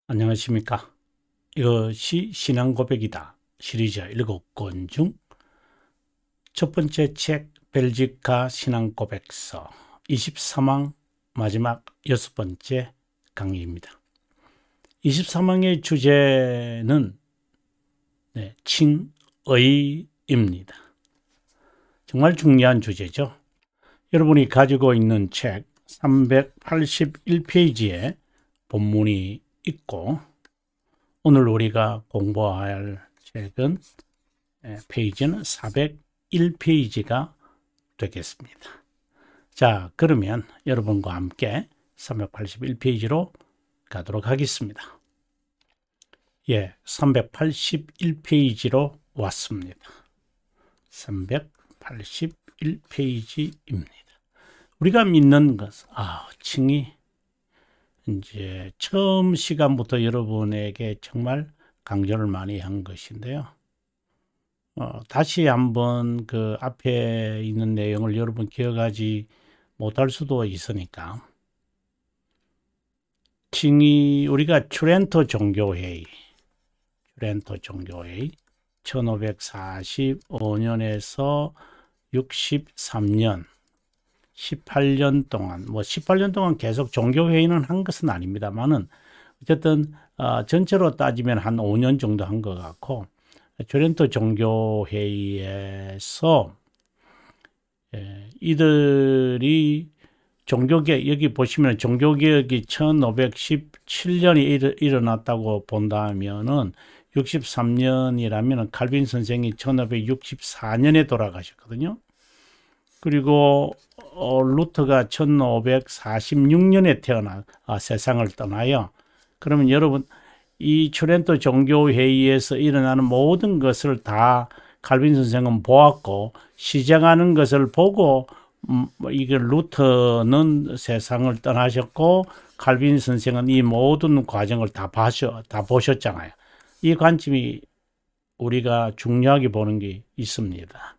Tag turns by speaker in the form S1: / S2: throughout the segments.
S1: 안녕하십니까. 이것이 신앙고백이다 시리즈 7권 중 첫 번째 책 벨지카 신앙고백서 23항 마지막 6번째 강의입니다. 23항의 주제는 칭의입니다. 정말 중요한 주제죠. 여러분이 가지고 있는 책 381페이지에 본문이 있고, 오늘 우리가 공부할 책은 페이지는 401페이지가 되겠습니다. 자, 그러면 여러분과 함께 381페이지로 가도록 하겠습니다. 381페이지로 왔습니다. 381페이지입니다. 우리가 믿는 것은 칭의, 이제 처음 시간부터 여러분에게 정말 강조를 많이 한 것인데요. 다시 한번 그 앞에 있는 내용을 여러분 기억하지 못할 수도 있으니까, 칭의, 우리가 트렌토 종교회의 1545년에서 63년 18년 동안, 18년 동안 계속 종교회의는 한 것은 아닙니다만은, 어쨌든 전체로 따지면 한 5년 정도 한 것 같고, 트렌토 종교회의에서 이들이 종교개혁, 여기 보시면 종교개혁이 1517년에 일어났다고 본다면은 63년이라면 칼빈 선생이 1564년에 돌아가셨거든요. 그리고 루터가 1546년에 세상을 떠나요. 그러면 여러분, 이 트렌토 종교회의에서 일어나는 모든 것을 다 칼빈 선생은 보았고, 시작하는 것을 보고 이게 루터는 세상을 떠나셨고, 칼빈 선생은 이 모든 과정을 다 보셨잖아요. 이 관점이 우리가 중요하게 보는 게 있습니다.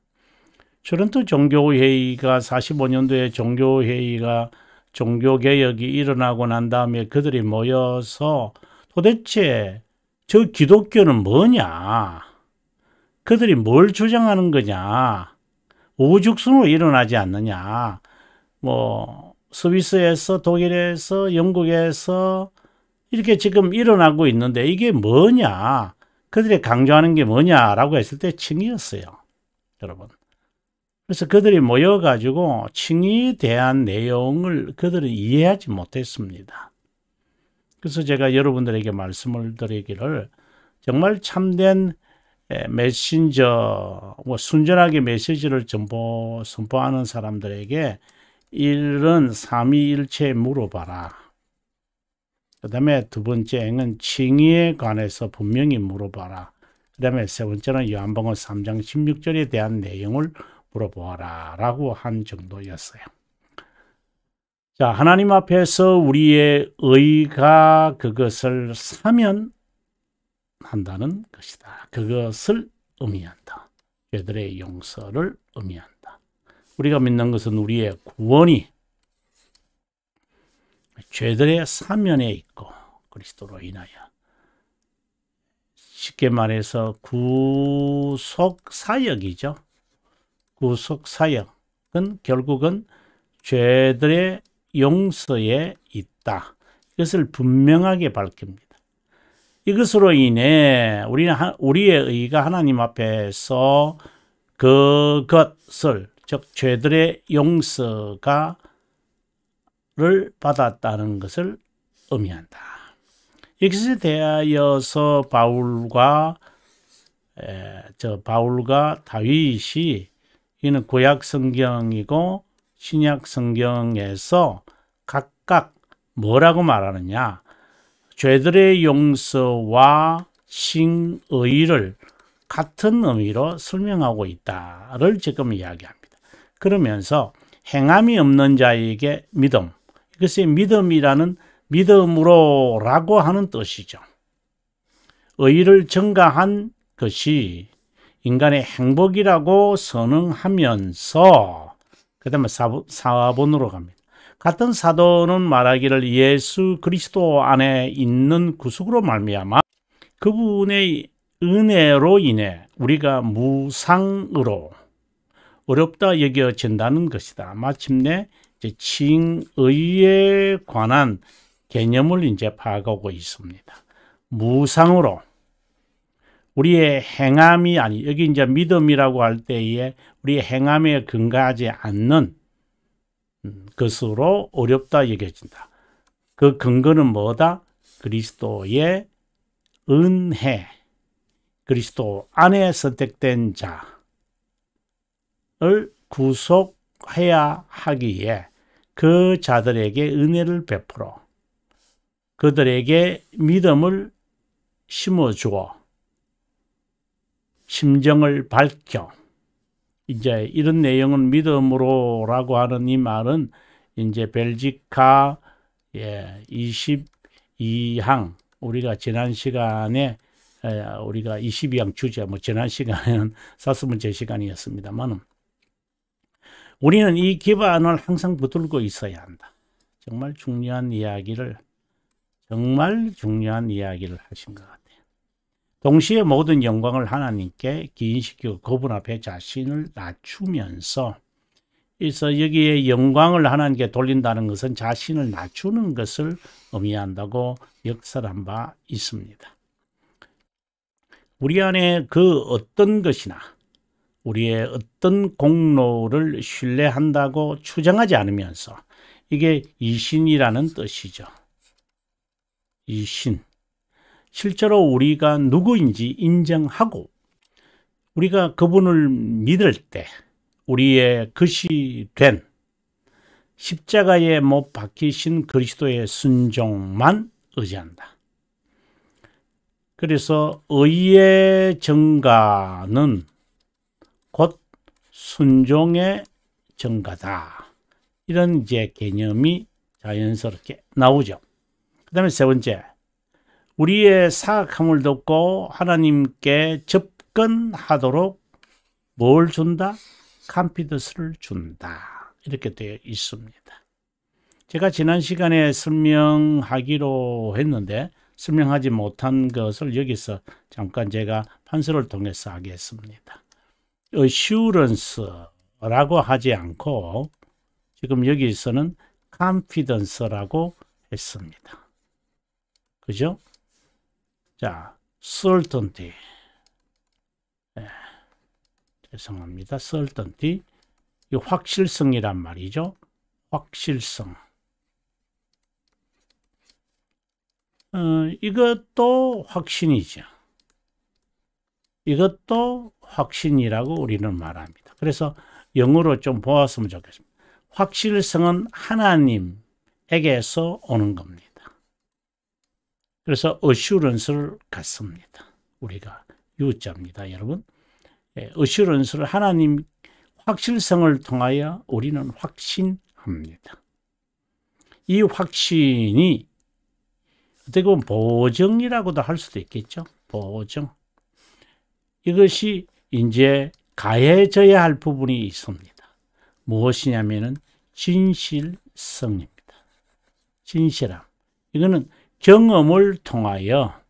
S1: 트렌토 종교회의가 45년도에 종교개혁이 일어나고 난 다음에 그들이 모여서 도대체 저 기독교는 뭐냐? 그들이 뭘 주장하는 거냐? 우후죽순으로 일어나지 않느냐? 스위스에서, 독일에서, 영국에서 이렇게 지금 일어나고 있는데 이게 뭐냐? 그들이 강조하는 게 뭐냐라고 했을 때 칭의였어요, 여러분. 그래서 그들이 모여가지고 칭의에 대한 내용을 그들은 이해하지 못했습니다. 그래서 제가 여러분들에게 말씀을 드리기를, 정말 참된 메신저, 순전하게 메시지를 선포하는 사람들에게 이런 삼위일체 물어봐라. 그 다음에 두 번째는 칭의에 관해서 분명히 물어봐라. 그 다음에 세 번째는 요한복음 3장 16절에 대한 내용을 물어보아라 라고 한 정도였어요. 자, 하나님 앞에서 우리의 의가 그것을 사면 한다는 것이다. 그것을 의미한다. 죄들의 용서를 의미한다. 우리가 믿는 것은 우리의 구원이 죄들의 사면에 있고, 그리스도로 인하여, 쉽게 말해서 구속사역이죠. 구속사역은 결국은 죄들의 용서에 있다. 이것을 분명하게 밝힙니다. 이것으로 인해 우리의 의가 하나님 앞에서 그것을, 즉 죄들의 용서를 받았다는 것을 의미한다. 이것에 대하여서 바울과 다윗이, 이는 구약 성경이고 신약 성경에서 각각 뭐라고 말하느냐? 죄들의 용서와 칭의를 같은 의미로 설명하고 있다를 지금 이야기합니다. 그러면서 행함이 없는 자에게 믿음, 이것이 믿음이라는 믿음으로라고 하는 뜻이죠. 의를 증가한 것이 인간의 행복이라고 선언하면서, 그 다음에 4번으로 갑니다. 같은 사도는 말하기를 예수 그리스도 안에 있는 구속으로 말미암아 그분의 은혜로 인해 우리가 무상으로 어렵다 여겨진다는 것이다. 마침내 이제 칭의에 관한 개념을 이제 파악하고 있습니다. 무상으로 우리의 행함이 아니, 여기 이제 믿음이라고 할 때에 우리의 행함에 근거하지 않는 것으로 어렵다 여겨진다. 그 근거는 뭐다? 그리스도의 은혜, 그리스도 안에 선택된 자를 구속해야 하기에 그 자들에게 은혜를 베풀어 그들에게 믿음을 심어주어 심정을 밝혀 이제 이런 내용은 믿음으로라고 하는 이 말은 이제 벨지카 22항 우리가 지난 시간에 우리가 22항 주제 지난 시간에는 사스문제 시간이었습니다만 우리는 이 기반을 항상 붙들고 있어야 한다. 정말 중요한 이야기를 하신 것 같아요. 동시에 모든 영광을 하나님께 기인시키고 그분 앞에 자신을 낮추면서 그래서 여기에 영광을 하나님께 돌린다는 것은 자신을 낮추는 것을 의미한다고 역설한 바 있습니다. 우리 안에 그 어떤 것이나 우리의 어떤 공로를 신뢰한다고 추정하지 않으면서 이게 이신이라는 뜻이죠. 이신. 실제로 우리가 누구인지 인정하고 우리가 그분을 믿을 때 우리의 것이 된 십자가에 못 박히신 그리스도의 순종만 의지한다. 그래서 의의 증가는 곧 순종의 증가다. 이런 이제 개념이 자연스럽게 나오죠. 그 다음에 세 번째, 우리의 사악함을 덮고 하나님께 접근하도록 뭘 준다? 컨피던스를 준다. 이렇게 되어 있습니다. 제가 지난 시간에 설명하기로 했는데 설명하지 못한 것을 여기서 잠깐 제가 판서를 통해서 하겠습니다. assurance라고 하지 않고 지금 여기서는 confidence라고 했습니다. 그죠? 자, certainty. 죄송합니다. certainty. 이 확실성이란 말이죠. 확실성. 이것도 확신이죠. 이것도 확신이라고 우리는 말합니다. 그래서 영어로 좀 보았으면 좋겠습니다. 확실성은 하나님에게서 오는 겁니다. 그래서 assurance를 갖습니다. 우리가 U자입니다, 여러분. assurance를 하나님 확실성을 통하여 우리는 확신합니다. 이 확신이 어떻게 보면 보증이라고도 할 수도 있겠죠. 보증. 이것이 이제 가해져야 할 부분이 있습니다. 무엇이냐면은 진실성입니다. 진실함. 이거는 경험을 통하여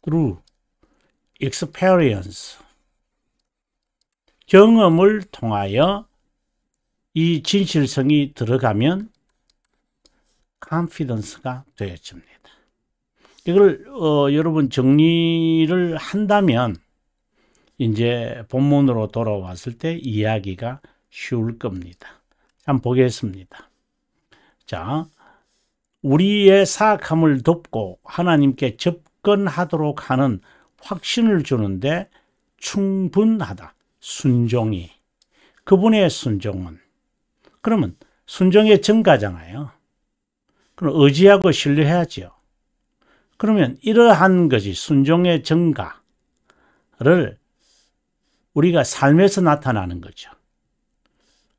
S1: through experience 경험을 통하여 이 진실성이 들어가면 confidence가 되어집니다. 이걸 여러분 정리를 한다면 이제 본문으로 돌아왔을 때 이야기가 쉬울 겁니다. 한번 보겠습니다. 자, 우리의 사악함을 덮고 하나님께 접근하도록 하는 확신을 주는데 충분하다. 순종이. 그분의 순종은. 그러면 순종의 증가잖아요. 그럼 의지하고 신뢰해야죠. 그러면 이러한 것이 순종의 증가를 우리가 삶에서 나타나는 거죠.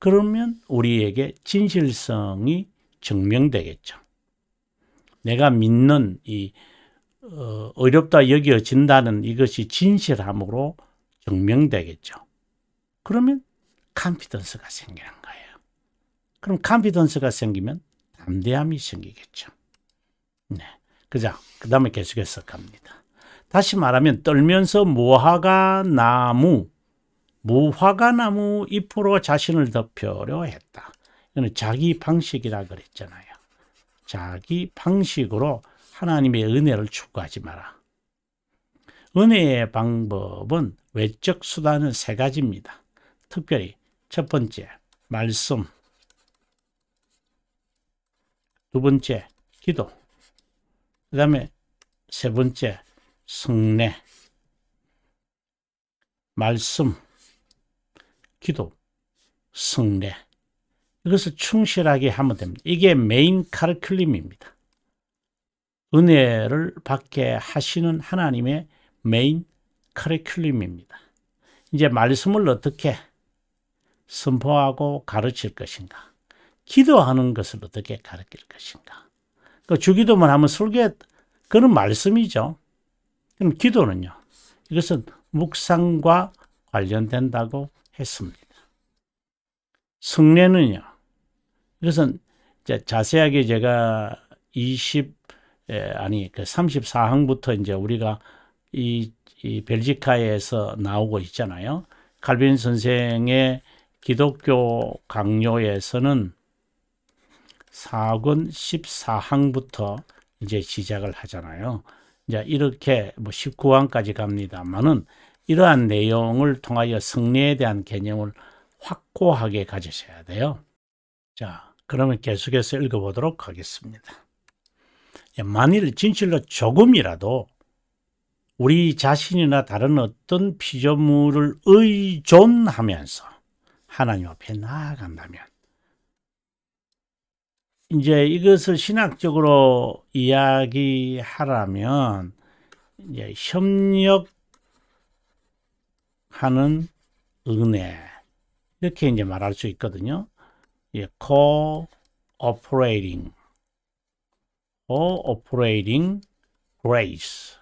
S1: 그러면 우리에게 진실성이 증명되겠죠. 내가 믿는 이 어렵다 여겨진다는 이것이 진실함으로 증명되겠죠. 그러면 컨피던스가 생기는 거예요. 그럼 컨피던스가 생기면 담대함이 생기겠죠. 네. 그자, 그 다음에 계속해서 갑니다. 다시 말하면 떨면서 무화과나무 잎으로 자신을 덮으려 했다. 이거는 자기 방식이라 그랬잖아요. 자기 방식으로 하나님의 은혜를 추구하지 마라. 은혜의 방법은 외적 수단은 세 가지입니다. 특별히 첫 번째, 말씀. 두 번째, 기도. 그 다음에 세 번째, 성례. 말씀, 기도, 성례. 이것을 충실하게 하면 됩니다. 이게 메인 카리큘럼입니다. 은혜를 받게 하시는 하나님의 메인 커리큘럼입니다. 이제 말씀을 어떻게 선포하고 가르칠 것인가? 기도하는 것을 어떻게 가르칠 것인가? 그 주기도만 하면 설교 그런 말씀이죠. 그럼 기도는요? 이것은 묵상과 관련된다고 했습니다. 성례는요? 이것은 자세하게 제가 34항부터 이제 우리가 이 벨지카에서 나오고 있잖아요. 칼빈 선생의 기독교 강요에서는 4권 14항부터 이제 시작을 하잖아요. 이제 이렇게 뭐 19항까지 갑니다만은 이러한 내용을 통하여 성례에 대한 개념을 확고하게 가지셔야 돼요. 자, 그러면 계속해서 읽어보도록 하겠습니다. 만일 진실로 조금이라도 우리 자신이나 다른 어떤 피조물을 의존하면서 하나님 앞에 나아간다면, 이제 이것을 신학적으로 이야기하라면 이제 협력하는 은혜, 이렇게 이제 말할 수 있거든요. cooperating grace.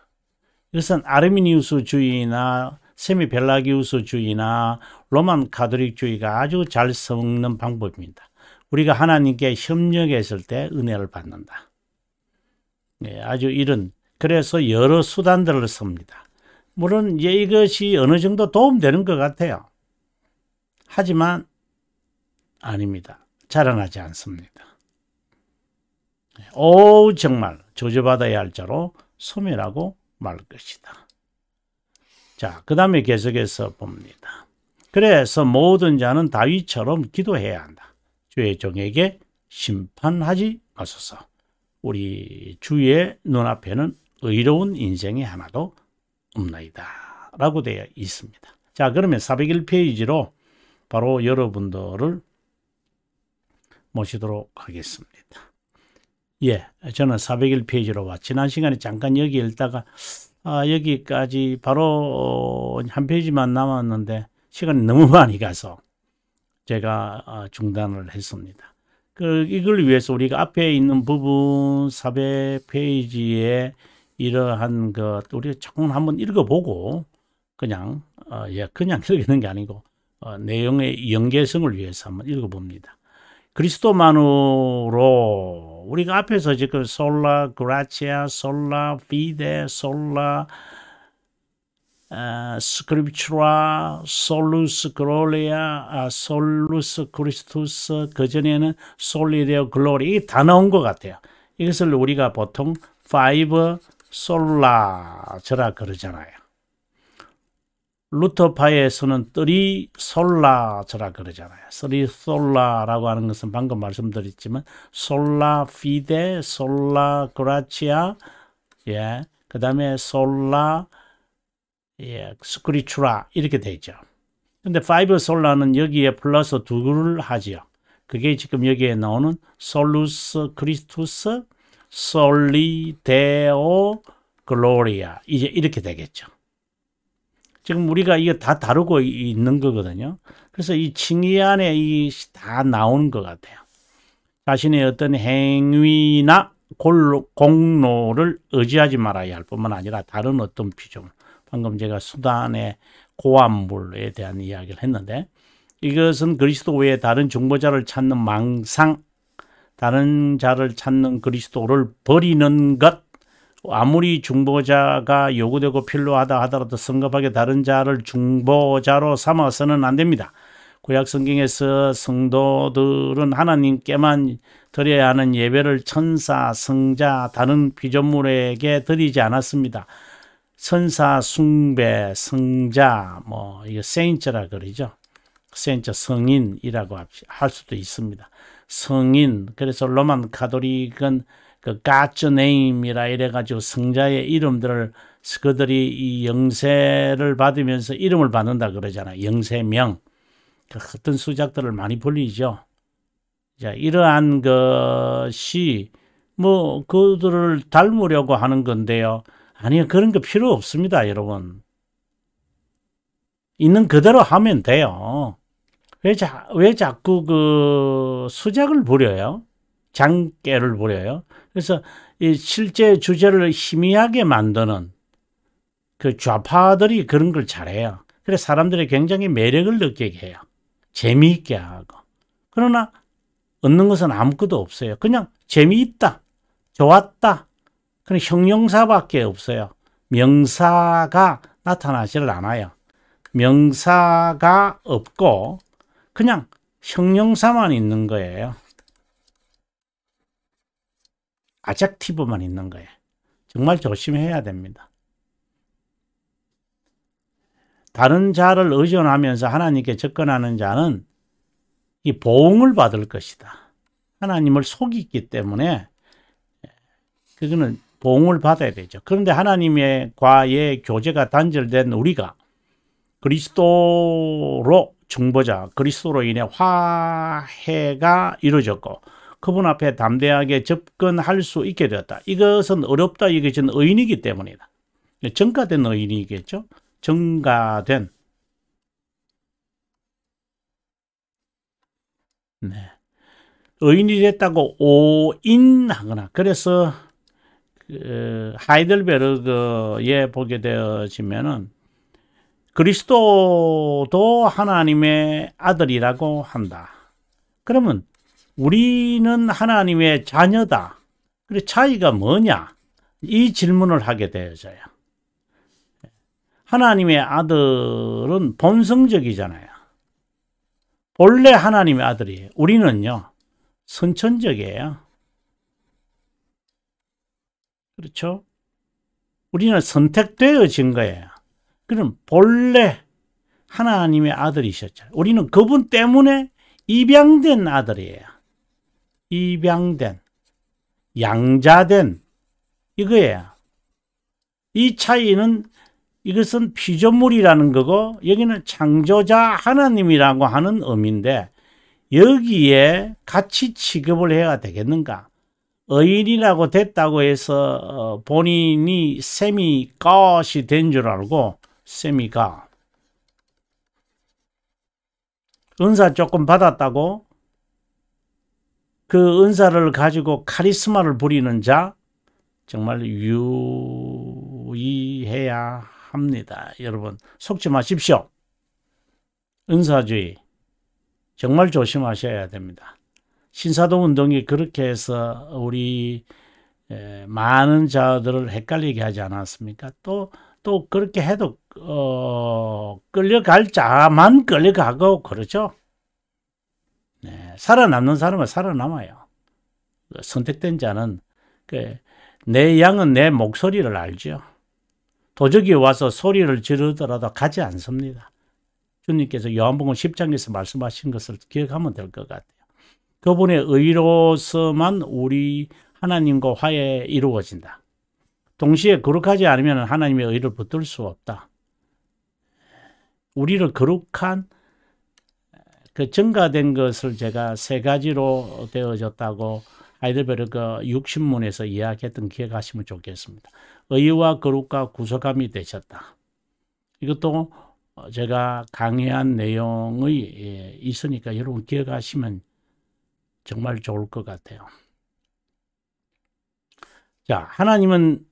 S1: 이것은 아르미니우스주의나 세미벨라기우스주의나 로만 가톨릭주의가 아주 잘 섞는 방법입니다. 우리가 하나님께 협력했을 때 은혜를 받는다. 네, 아주 그래서 여러 수단들을 씁니다. 물론 이것이 어느 정도 도움되는 것 같아요. 하지만 아닙니다. 자라나지 않습니다. 정말 저주받아야 할 자로 소멸하고 말 것이다. 자, 그 다음에 계속해서 봅니다. 그래서 모든 자는 다윗처럼 기도해야 한다. 주의 종에게 심판하지 마소서. 우리 주의 눈앞에는 의로운 인생이 하나도 없나이다 라고 되어 있습니다. 자, 그러면 401페이지로 바로 여러분들을 모시도록 하겠습니다. 저는 401페이지로 지난 시간에 잠깐 여기 읽다가 여기까지 바로 한 페이지만 남았는데 시간이 너무 많이 가서 제가 중단을 했습니다. 이걸 위해서 우리가 앞에 있는 부분 400페이지에 이러한 것 우리가 조금 한번 읽어보고 그냥 읽는 게 아니고 내용의 연계성을 위해서 한번 읽어봅니다. 그리스도만으로 우리가 앞에서 지금 솔라 그라치아, 솔라 피데, 솔라 스크립추라, 솔루스 글로리아, 솔루스 크리스투스, 그전에는 솔리데오 글로리, 이게 다 나온 것 같아요. 이것을 우리가 보통 파이브 솔라저라 그러잖아요. 루터파에서는 쓰리 솔라저라 그러잖아요. 쓰리 솔라라고 하는 것은 방금 말씀드렸지만 솔라 피데, 솔라 그라치아, 그 다음에 솔라 스크리추라 이렇게 되죠. 근데 파이브 솔라는 여기에 플러스 두를 하지요. 그게 지금 여기에 나오는 솔루스 크리스투스, 솔리 데오 글로리아 이제 이렇게 되겠죠. 지금 우리가 이거 다 다루고 있는 거거든요. 그래서 이 칭의 안에 다 나오는 것 같아요. 자신의 어떤 행위나 공로를 의지하지 말아야 할 뿐만 아니라 다른 어떤 피조물, 방금 제가 수단의 고함물에 대한 이야기를 했는데 이것은 그리스도 외에 다른 중보자를 찾는 망상, 다른 자를 찾는 그리스도를 버리는 것. 아무리 중보자가 요구되고 필요하다 하더라도 성급하게 다른 자를 중보자로 삼아서는 안 됩니다. 구약 성경에서 성도들은 하나님께만 드려야 하는 예배를 천사, 성자, 다른 피조물에게 드리지 않았습니다. 천사 숭배, 성자, 이거 세인트라 그러죠. 세인트 성인이라고 할 수도 있습니다. 성인, 그래서 로만 가톨릭은 그 God's name이라 이래가지고 성자의 이름들을 그들이 이 영세를 받으면서 이름을 받는다 그러잖아요. 영세명. 어떤 수작들을 많이 불리죠. 자, 이러한 것이 그들을 닮으려고 하는 건데요. 아니요, 그런 거 필요 없습니다, 여러분. 있는 그대로 하면 돼요. 왜 자꾸 수작을 부려요? 장깨를 부려요? 그래서 이 실제 주제를 희미하게 만드는 그 좌파들이 그런 걸 잘해요. 그래서 사람들이 굉장히 매력을 느끼게 해요. 재미있게 하고. 그러나 얻는 것은 아무것도 없어요. 그냥 재미있다, 좋았다. 그냥 형용사밖에 없어요. 명사가 나타나질 않아요. 명사가 없고 그냥 형용사만 있는 거예요. 아젝티브만 있는 거예요. 정말 조심해야 됩니다. 다른 자를 의존하면서 하나님께 접근하는 자는 이 보응을 받을 것이다. 하나님을 속이기 때문에 그거는 보응을 받아야 되죠. 그런데 하나님과의 교제가 단절된 우리가 그리스도로 중보자, 그리스도로 인해 화해가 이루어졌고 그분 앞에 담대하게 접근할 수 있게 되었다. 이것은 어렵다. 이것은 의인이기 때문이다. 정가된 의인이겠죠. 정가된. 네. 의인이 됐다고 오인하거나 그래서 하이델베르그에 보게 되어지면은 그리스도도 하나님의 아들이라고 한다. 그러면 우리는 하나님의 자녀다. 그래 차이가 뭐냐? 이 질문을 하게 되어져요. 하나님의 아들은 본성적이잖아요. 본래 하나님의 아들이에요. 우리는요, 선천적이에요. 그렇죠? 우리는 선택되어진 거예요. 그럼 본래 하나님의 아들이셨죠. 우리는 그분 때문에 입양된 아들이에요. 입양된, 양자된 이거예요. 이 차이는 이것은 피조물이라는 거고 여기는 창조자 하나님이라고 하는 의미인데 여기에 같이 취급을 해야 되겠는가? 의인이라고 됐다고 해서 본인이 세미갓이 된 줄 알고 세미갓 은사 조금 받았다고 그 은사를 가지고 카리스마를 부리는 자 정말 유의해야 합니다. 여러분 속지 마십시오. 은사주의 정말 조심하셔야 됩니다. 신사동 운동이 그렇게 해서 우리 많은 자들을 헷갈리게 하지 않았습니까? 또 그렇게 해도 끌려갈 자만 끌려가고 그러죠. 네, 살아남는 사람은 살아남아요. 선택된 자는 내 양은 내 목소리를 알죠. 도적이 와서 소리를 지르더라도 가지 않습니다. 주님께서 요한복음 10장에서 말씀하신 것을 기억하면 될 것 같아요. 그분의 의로서만 우리 하나님과 화해 이루어진다. 동시에 거룩하지 않으면 하나님의 의를 붙들 수 없다. 우리를 거룩한 그 증가된 것을 제가 세 가지로 되어졌다고 하이델베르그 육신문에서 이야기했던 기억하시면 좋겠습니다. 의와 거룩과 구속함이 되셨다. 이것도 제가 강의한 내용이 있으니까 여러분 기억하시면 정말 좋을 것 같아요. 자, 하나님은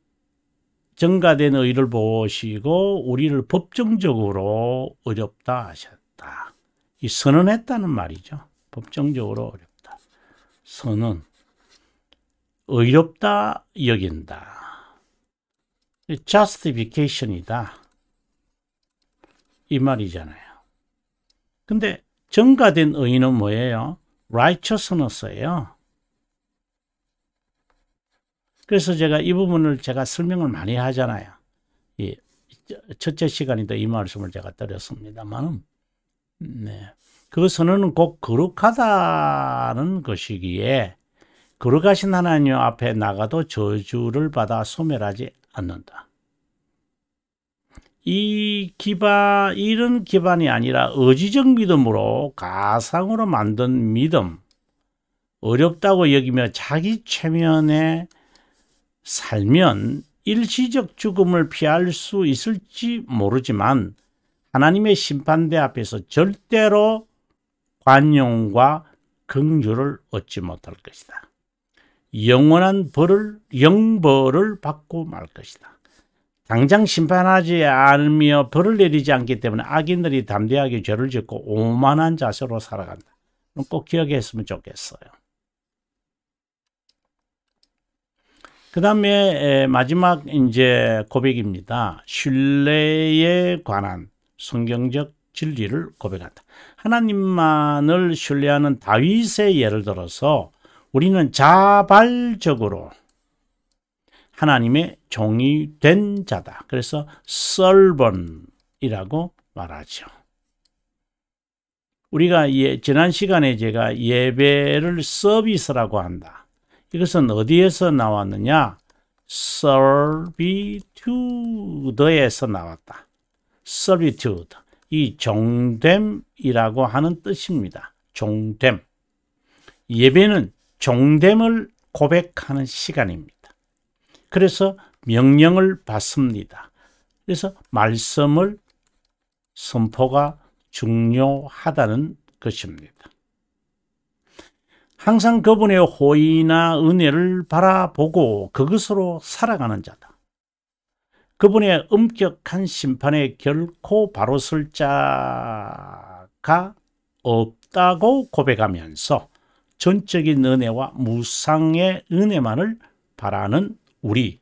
S1: 증가된 의를 보시고 우리를 법정적으로 의롭다 하셨다. 이 선언했다는 말이죠. 법정적으로 어렵다. 선언. 의롭다 여긴다. justification이다. 이 말이잖아요. 근데 정가된 의는 뭐예요? righteousness예요. 그래서 제가 이 부분을 제가 설명을 많이 하잖아요. 이 첫째 시간에도 이 말씀을 제가 드렸습니다만, 네. 그 선언은 꼭 거룩하다는 것이기에 거룩하신 하나님 앞에 나가도 저주를 받아 소멸하지 않는다. 이런 기반이 아니라 의지적 믿음으로 가상으로 만든 믿음, 어렵다고 여기며 자기 최면에 살면 일시적 죽음을 피할 수 있을지 모르지만 하나님의 심판대 앞에서 절대로 관용과 긍휼을 얻지 못할 것이다. 영원한 영벌을 받고 말 것이다. 당장 심판하지 않으며 벌을 내리지 않기 때문에 악인들이 담대하게 죄를 짓고 오만한 자세로 살아간다. 꼭 기억했으면 좋겠어요. 그 다음에 마지막 이제 고백입니다. 신뢰에 관한 성경적 진리를 고백한다. 하나님만을 신뢰하는 다윗의 예를 들어서 우리는 자발적으로 하나님의 종이 된 자다. 그래서 servant이라고 말하죠. 우리가 지난 시간에 제가 예배를 서비스라고 한다. 이것은 어디에서 나왔느냐? servitude에서 나왔다. servitude. 이 종됨이라고 하는 뜻입니다. 종됨. 예배는 종됨을 고백하는 시간입니다. 그래서 명령을 받습니다. 그래서 말씀을 선포가 중요하다는 것입니다. 항상 그분의 호의나 은혜를 바라보고 그것으로 살아가는 자다. 그분의 엄격한 심판에 결코 바로 설 자가 없다고 고백하면서 전적인 은혜와 무상의 은혜만을 바라는 우리는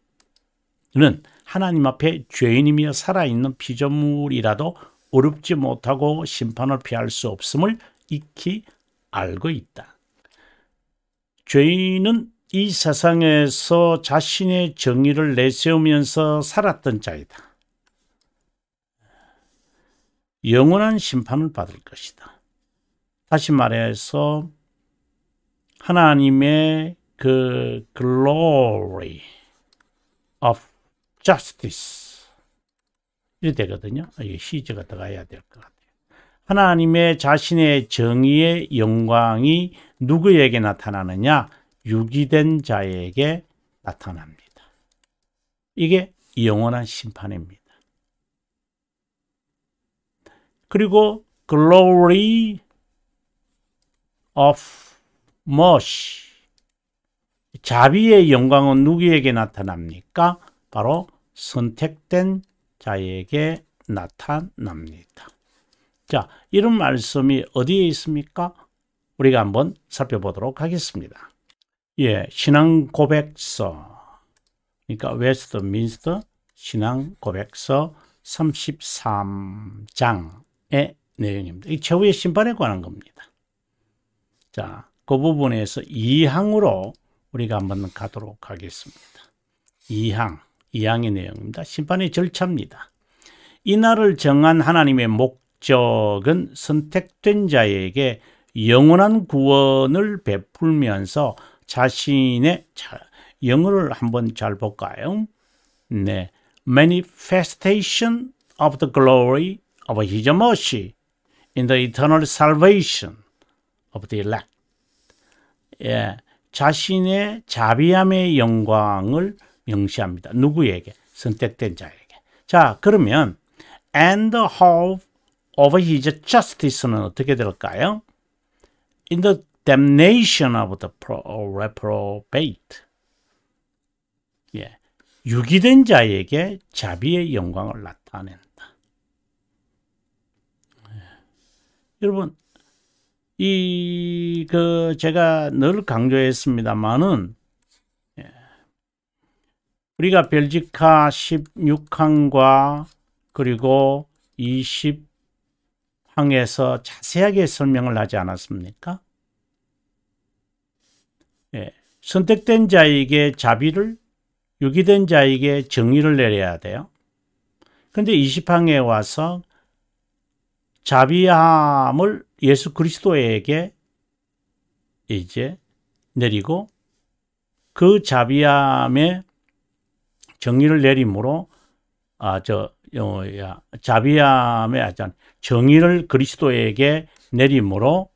S1: 하나님 앞에 죄인이며 살아있는 피조물이라도 어렵지 못하고 심판을 피할 수 없음을 익히 알고 있다. 죄인은 이 세상에서 자신의 정의를 내세우면서 살았던 자이다. 영원한 심판을 받을 것이다. 다시 말해서 하나님의 그 glory of justice 이렇게 되거든요. 이게 시제가 들어가야 될 것 같아요. 하나님의 자신의 정의의 영광이 누구에게 나타나느냐? 유기된 자에게 나타납니다. 이게 영원한 심판입니다. 그리고 glory of mercy 자비의 영광은 누구에게 나타납니까? 바로 선택된 자에게 나타납니다. 자, 이런 말씀이 어디에 있습니까? 우리가 한번 살펴보도록 하겠습니다. 예, 신앙 고백서. 그러니까 웨스트민스터 신앙 고백서 33장의 내용입니다. 이 최후의 심판에 관한 겁니다. 자, 그 부분에서 2항으로 우리가 한번 가도록 하겠습니다. 2항의 내용입니다. 심판의 절차입니다. 이날을 정한 하나님의 목적은 선택된 자에게 영원한 구원을 베풀면서 자신의 영어를 한번 잘 볼까요? 네, manifestation of the glory of His mercy in the eternal salvation of the elect. 예, 자신의 자비함의 영광을 명시합니다. 누구에게? 선택된 자에게. 자, 그러면 and the hope of His justice는 어떻게 될까요? In the damnation of the reprobate. 예, 유기된 자에게 자비의 영광을 나타낸다. 예. 여러분, 제가 늘 강조했습니다만은, 우리가 벨지카 16항과 그리고 20항에서 자세하게 설명을 하지 않았습니까? 선택된 자에게 자비를, 유기된 자에게 정의를 내려야 돼요. 근데 20항에 와서 자비함을 예수 그리스도에게 이제 내리고, 그 자비함에 정의를 내림으로 자비함의 정의를 그리스도에게 내림으로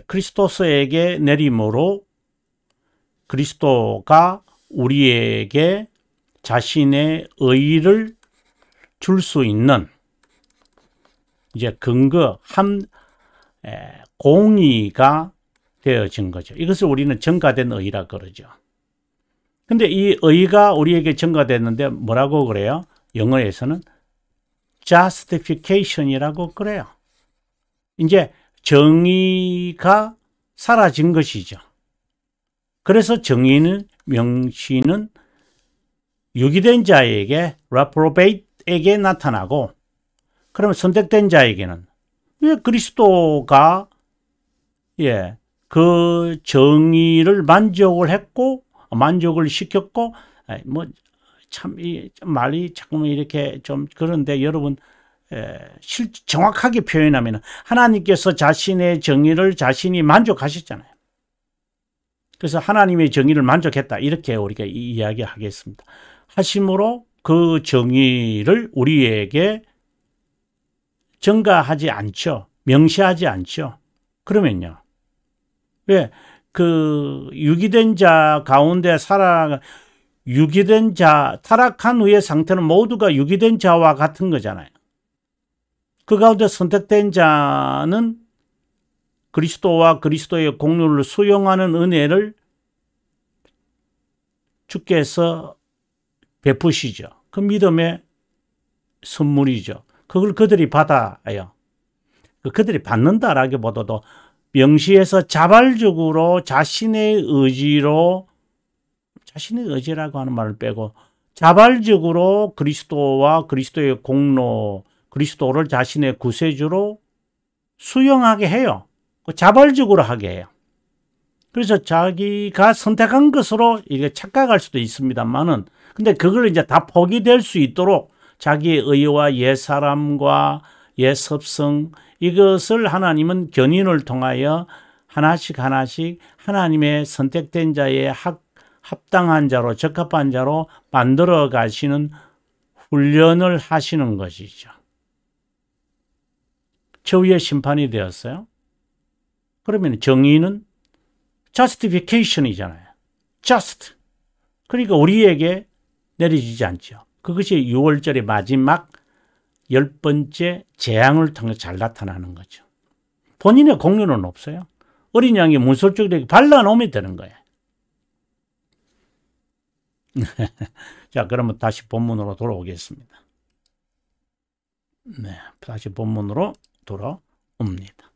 S1: 크리스토스에게 내림으로 그리스도가 우리에게 자신의 의를 줄 수 있는 이제 공의가 되어진 거죠. 이것을 우리는 증가된 의라 그러죠. 근데 이 의가 우리에게 증가됐는데 뭐라고 그래요? 영어에서는 justification이라고 그래요. 이제 정의가 사라진 것이죠. 그래서 명시는 유기된 자에게 reprobate에게 나타나고, 그러면 선택된 자에게는 왜 그리스도가 그 정의를 만족을 시켰고, 참 말이 자꾸만 이렇게 좀 그런데, 여러분 정확하게 표현하면 하나님께서 자신의 정의를 자신이 만족하셨잖아요. 그래서 하나님의 정의를 만족했다, 이렇게 우리가 이야기하겠습니다. 하심으로 그 정의를 우리에게 전가하지 않죠. 명시하지 않죠. 그러면요, 왜 유기된 자 가운데 타락한 후의 상태는 모두가 유기된 자와 같은 거잖아요. 그 가운데 선택된 자는 그리스도와 그리스도의 공로를 수용하는 은혜를 주께서 베푸시죠. 그 믿음의 선물이죠. 그걸 그들이 받아요. 그들이 받는다라기보다도 명시해서 자발적으로 자신의 의지라고 하는 말을 빼고 자발적으로 그리스도와 그리스도의 공로, 그리스도를 자신의 구세주로 수용하게 해요. 자발적으로 하게 해요. 그래서 자기가 선택한 것으로 이게 착각할 수도 있습니다만은, 근데 그걸 이제 다 포기될 수 있도록 자기의 의와 옛사람과 옛습성, 이것을 하나님은 견인을 통하여 하나씩 하나님의 선택된 자의 합당한 자로, 적합한 자로 만들어 가시는 훈련을 하시는 것이죠. 최후의 심판이 되었어요. 그러면 정의는 justification이잖아요. just. 그러니까 우리에게 내려지지 않죠. 그것이 6월절의 마지막 10번째 재앙을 통해 잘 나타나는 거죠. 본인의 공로는 없어요. 어린 양이 문설주에게 발라놓으면 되는 거예요. 자, 그러면 다시 본문으로 돌아오겠습니다. 네, 다시 본문으로 돌아옵니다.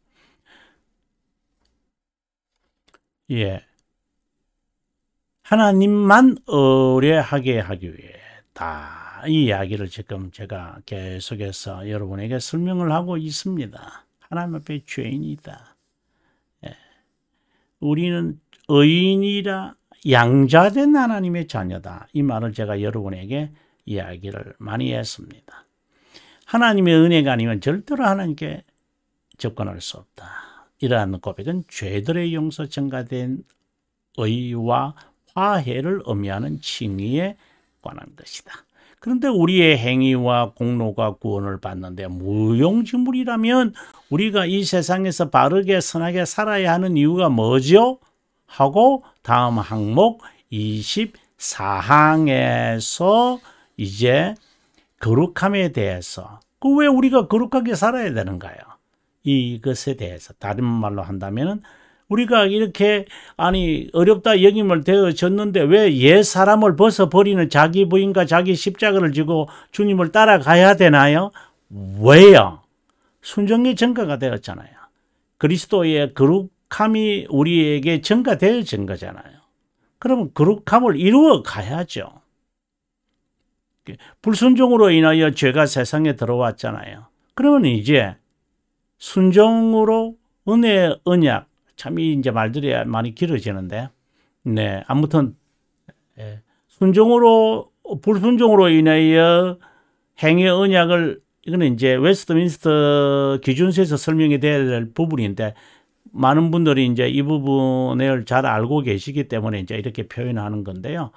S1: 하나님만 의뢰하게 하기 위해 이 이야기를 지금 제가 계속해서 여러분에게 설명을 하고 있습니다. 하나님 앞에 죄인이다. 우리는 의인이라 양자된 하나님의 자녀다. 이 말을 제가 여러분에게 이야기를 많이 했습니다. 하나님의 은혜가 아니면 절대로 하나님께 접근할 수 없다. 이러한 고백은 죄들의 용서 증가된 의와 화해를 의미하는 칭의에 관한 것이다. 그런데 우리의 행위와 공로가 구원을 받는데 무용지물이라면 우리가 이 세상에서 바르게 선하게 살아야 하는 이유가 뭐죠? 하고 다음 항목 24항에서 이제 거룩함에 대해서, 왜 우리가 거룩하게 살아야 되는가요? 이것에 대해서 다른 말로 한다면 우리가 이렇게 어렵다 여김을 되어졌는데 왜 옛 사람을 벗어버리는 자기 부인과 자기 십자가를 지고 주님을 따라가야 되나요? 왜요? 순종이 전가가 되었잖아요. 그리스도의 거룩함이 우리에게 전가되어진 거잖아요. 그러면 거룩함을 이루어 가야죠. 불순종으로 인하여 죄가 세상에 들어왔잖아요. 그러면 이제 순종으로 은혜, 언약, 참 이제 말들이 많이 길어지는데, 네, 아무튼 순종으로 불순종으로 인하여 행위 언약을 이거는 이제 웨스트민스터 기준서에서 설명이 돼야 될 부분인데 많은 분들이 이제 이 부분을 잘 알고 계시기 때문에 이제 이렇게 표현하는 건데요.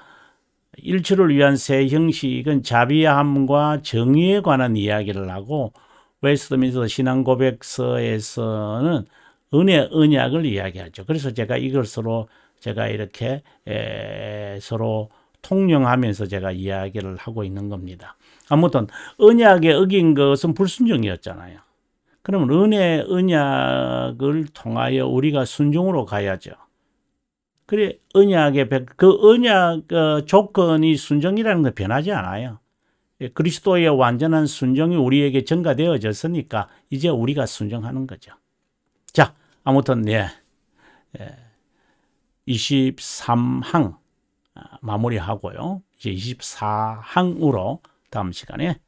S1: 일처를 위한 새 형식은 자비함과 정의에 관한 이야기를 하고 웨스트민스터 신앙고백서에서는 은혜 언약을 이야기하죠. 그래서 제가 이것으로 제가 이렇게 서로 통용하면서 제가 이야기를 하고 있는 겁니다. 아무튼 언약에 어긴 것은 불순종이었잖아요. 그러면 은혜 언약을 통하여 우리가 순종으로 가야죠. 그래 언약의 그 언약 조건이 순종이라는 건 변하지 않아요. 그리스도의 완전한 순종이 우리에게 전가되어졌으니까 이제 우리가 순종하는 거죠. 자, 아무튼 23항 마무리하고요. 이제 24항으로 다음 시간에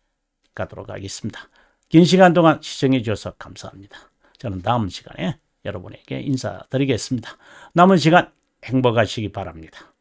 S1: 가도록 하겠습니다. 긴 시간 동안 시청해 주셔서 감사합니다. 저는 다음 시간에 여러분에게 인사드리겠습니다. 남은 시간 행복하시기 바랍니다.